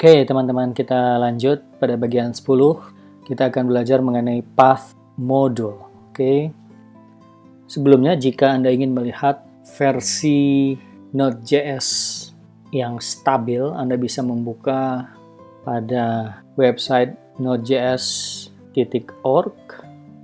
Oke, teman-teman, kita lanjut pada bagian 10. Kita akan belajar mengenai path module. Oke. Sebelumnya, jika Anda ingin melihat versi Node.js yang stabil, Anda bisa membuka pada website nodejs.org.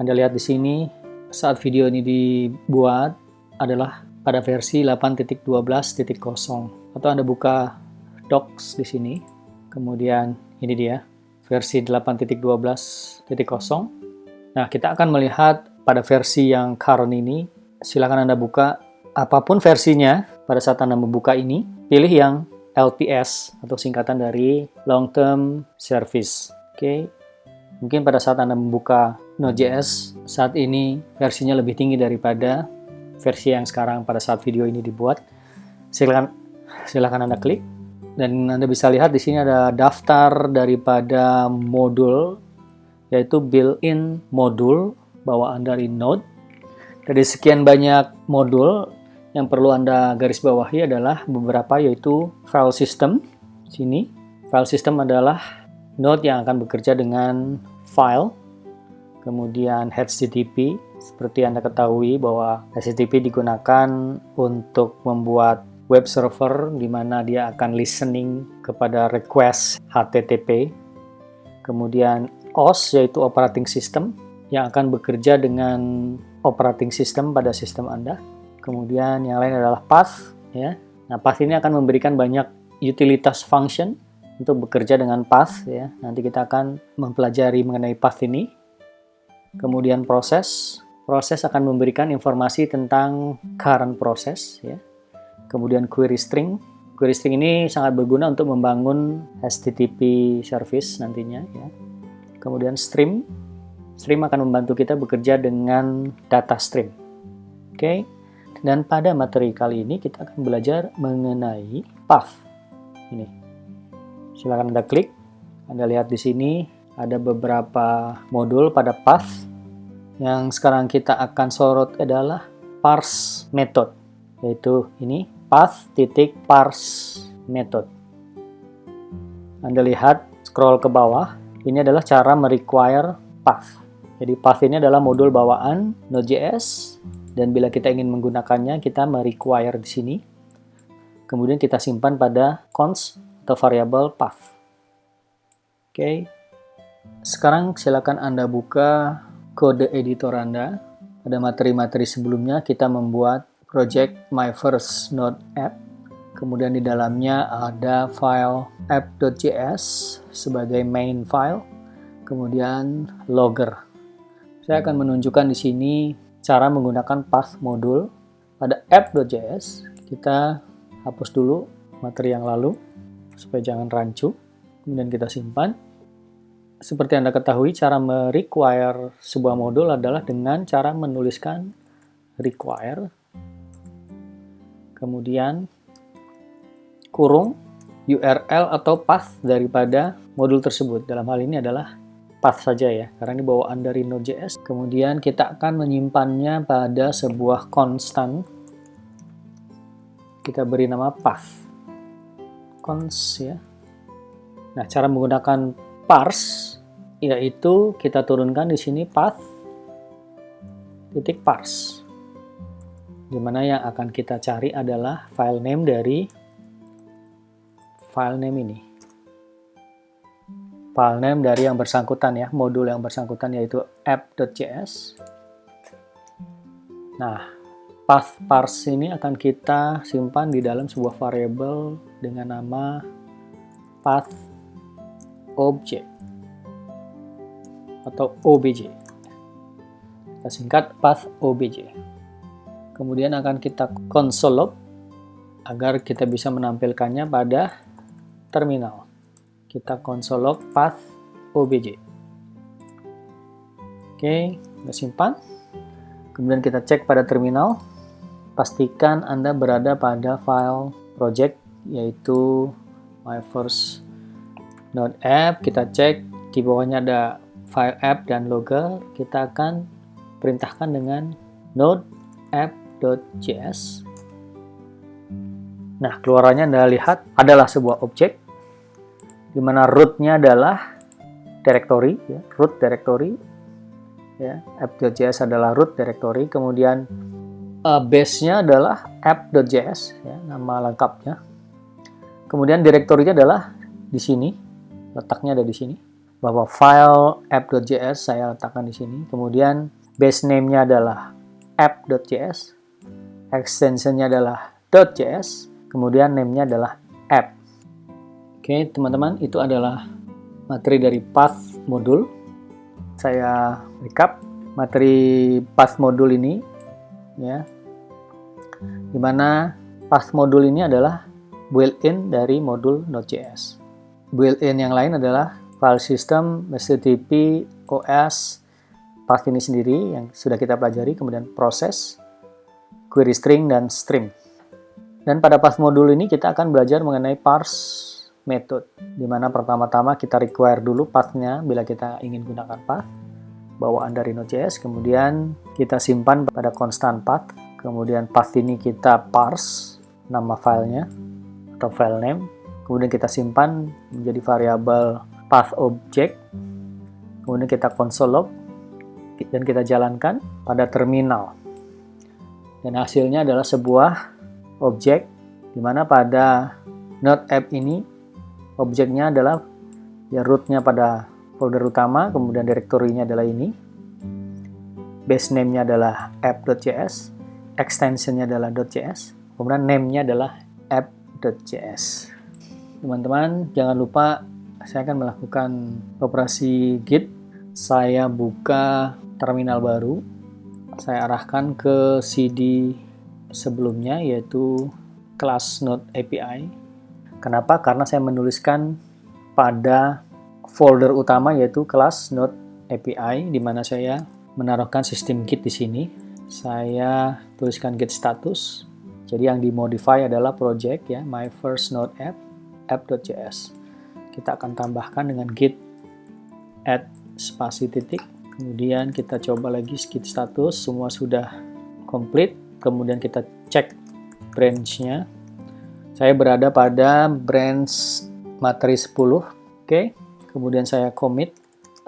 Anda lihat di sini, saat video ini dibuat adalah pada versi 8.12.0. Atau Anda buka docs di sini. Kemudian ini dia, versi 8.12.0. Nah, kita akan melihat pada versi yang current ini. Silakan Anda buka apapun versinya. Pada saat Anda membuka ini, pilih yang LTS atau singkatan dari Long Term Service. Oke. Mungkin pada saat Anda membuka Node.js, saat ini versinya lebih tinggi daripada versi yang sekarang pada saat video ini dibuat. Silakan Anda klik. Dan Anda bisa lihat di sini ada daftar daripada modul, yaitu built-in modul bawaan dari Node. Dari sekian banyak modul, yang perlu Anda garis bawahi adalah beberapa, yaitu file system. Sini, file system adalah Node yang akan bekerja dengan file. Kemudian HTTP, seperti Anda ketahui bahwa HTTP digunakan untuk membuat web server di mana dia akan listening kepada request HTTP. Kemudian OS, yaitu operating system yang akan bekerja dengan operating system pada sistem Anda. Kemudian yang lain adalah path, ya. Nah, path ini akan memberikan banyak utilitas function untuk bekerja dengan path, ya. Nanti kita akan mempelajari mengenai path ini. Kemudian proses akan memberikan informasi tentang current process, ya. Kemudian query string ini sangat berguna untuk membangun HTTP service nantinya, ya. Kemudian stream akan membantu kita bekerja dengan data stream. Oke. Dan pada materi kali ini kita akan belajar mengenai path. Ini. Silakan Anda klik. Anda lihat di sini ada beberapa modul pada path. Yang sekarang kita akan sorot adalah parse method, yaitu ini path.parse method. Anda lihat, scroll ke bawah, ini adalah cara merequire path. Jadi path ini adalah modul bawaan Node.js, dan bila kita ingin menggunakannya, kita merequire di sini. Kemudian kita simpan pada const atau variable path. Oke. Sekarang silakan Anda buka kode editor Anda. Pada materi-materi sebelumnya kita membuat project my first Node app. Kemudian di dalamnya ada file app.js sebagai main file. Kemudian logger. Saya akan menunjukkan di sini cara menggunakan path modul pada app.js. Kita hapus dulu materi yang lalu supaya jangan rancu. Kemudian kita simpan. Seperti Anda ketahui, cara merequire sebuah modul adalah dengan cara menuliskan require, kemudian kurung URL atau path daripada modul tersebut. Dalam hal ini adalah path saja, ya, karena ini bawaan dari Node.js. Kemudian kita akan menyimpannya pada sebuah konstan. Kita beri nama path. Const, ya. Nah, cara menggunakan parse yaitu kita turunkan di sini path.parse. Di mana yang akan kita cari adalah file name dari file name ini. File name dari yang bersangkutan, ya, modul yang bersangkutan, yaitu app.js. Nah, path parse ini akan kita simpan di dalam sebuah variable dengan nama path object atau obj. Kita singkat path obj. Kemudian akan kita console log agar kita bisa menampilkannya pada terminal. Kita console log path obj. Oke, kita simpan. Kemudian kita cek pada terminal. Pastikan Anda berada pada file project, yaitu my first Node app. Kita cek di bawahnya ada file app dan logger. Kita akan perintahkan dengan node app.js. Nah, keluarannya Anda lihat adalah sebuah objek di mana root-nya adalah directory, ya, root directory, ya, app.js adalah root directory, kemudian base-nya adalah app.js, ya, nama lengkapnya. Kemudian directory-nya adalah di sini, letaknya ada di sini, bahwa file app.js saya letakkan di sini. Kemudian base name-nya adalah app.js, extension-nya adalah .js, kemudian name-nya adalah app. Oke, teman-teman, itu adalah materi dari path modul. Saya recap materi path modul ini, ya, dimana path modul ini adalah built-in dari modul Node.js. Built-in yang lain adalah file system, HTTP, OS, path ini sendiri yang sudah kita pelajari, kemudian proses, query string, dan stream. Dan pada path modul ini kita akan belajar mengenai parse method, di mana pertama-tama kita require dulu path-nya bila kita ingin gunakan path, bawaan dari Node.js, kemudian kita simpan pada constant path, kemudian path ini kita parse nama filenya atau file name, kemudian kita simpan menjadi variabel path object, kemudian kita console log, dan kita jalankan pada terminal. Dan hasilnya adalah sebuah objek, di mana pada Node app ini objeknya adalah ya root-nya pada folder utama, kemudian directory-nya adalah ini, base name-nya adalah app.js, extension-nya adalah .js, kemudian name-nya adalah app.js. Teman-teman, jangan lupa saya akan melakukan operasi git. Saya buka terminal baru, saya arahkan ke CD sebelumnya, yaitu kelas Node API. Kenapa? Karena saya menuliskan pada folder utama, yaitu kelas Node API, di mana saya menaruhkan sistem git di sini. Saya tuliskan git status. Jadi yang dimodify adalah project, ya, my first Node app, app.js. Kita akan tambahkan dengan git add spasi titik. Kemudian kita coba lagi git status, semua sudah complete. Kemudian kita cek branch-nya. Saya berada pada branch materi 10. Oke. Kemudian saya commit.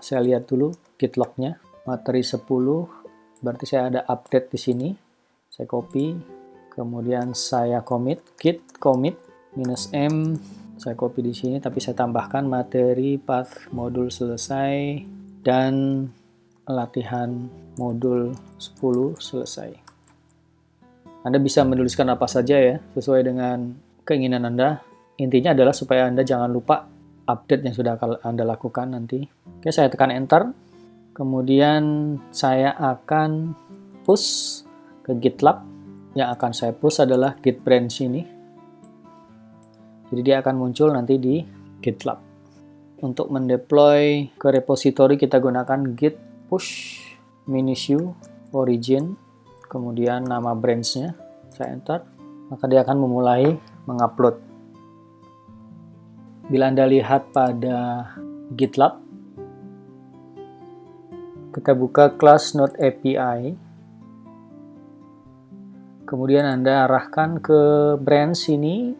Saya lihat dulu git log-nya. Materi 10, berarti saya ada update di sini. Saya copy. Kemudian saya commit, git commit -m. Saya copy di sini, tapi saya tambahkan materi path modul selesai dan latihan modul 10 selesai. Anda bisa menuliskan apa saja, ya, sesuai dengan keinginan Anda. Intinya adalah supaya Anda jangan lupa update yang sudah Anda lakukan nanti. Oke, saya tekan enter. Kemudian saya akan push ke GitLab. Yang akan saya push adalah git branch ini. Jadi dia akan muncul nanti di GitLab. Untuk mendeploy ke repository kita gunakan git push -u origin, kemudian nama branch-nya, saya enter, maka dia akan memulai mengupload. Bila Anda lihat pada GitLab, kita buka kelas Node API, kemudian Anda arahkan ke branch ini,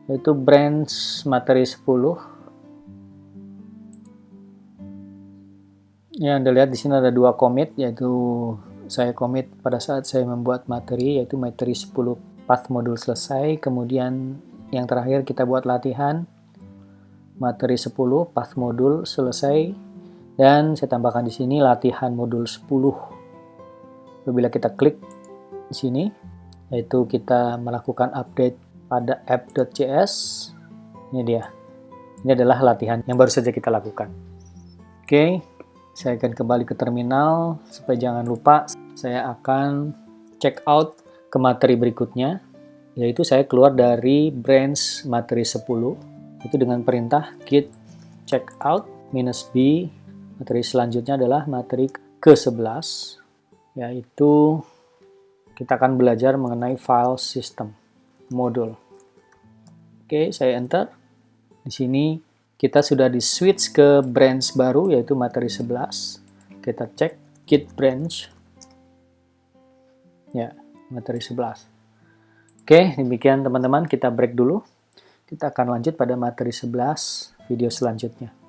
yaitu branch materi 10. Ya, Anda lihat di sini ada 2 commit, yaitu saya commit pada saat saya membuat materi, yaitu materi 10 path modul selesai. Kemudian yang terakhir kita buat latihan materi 10 path modul selesai, dan saya tambahkan di sini latihan modul 10. Apabila kita klik di sini, yaitu kita melakukan update pada app.js, ini dia. Ini adalah latihan yang baru saja kita lakukan. Oke. Saya akan kembali ke terminal, supaya jangan lupa saya akan check out ke materi berikutnya, yaitu saya keluar dari branch materi 10, itu dengan perintah git check out -b. Materi selanjutnya adalah materi ke-11, yaitu kita akan belajar mengenai file system modul. Oke, saya enter. Di sini kita sudah di switch ke branch baru, yaitu materi 11. Kita cek git branch. Ya, materi 11. Oke, demikian teman-teman, kita break dulu. Kita akan lanjut pada materi 11 video selanjutnya.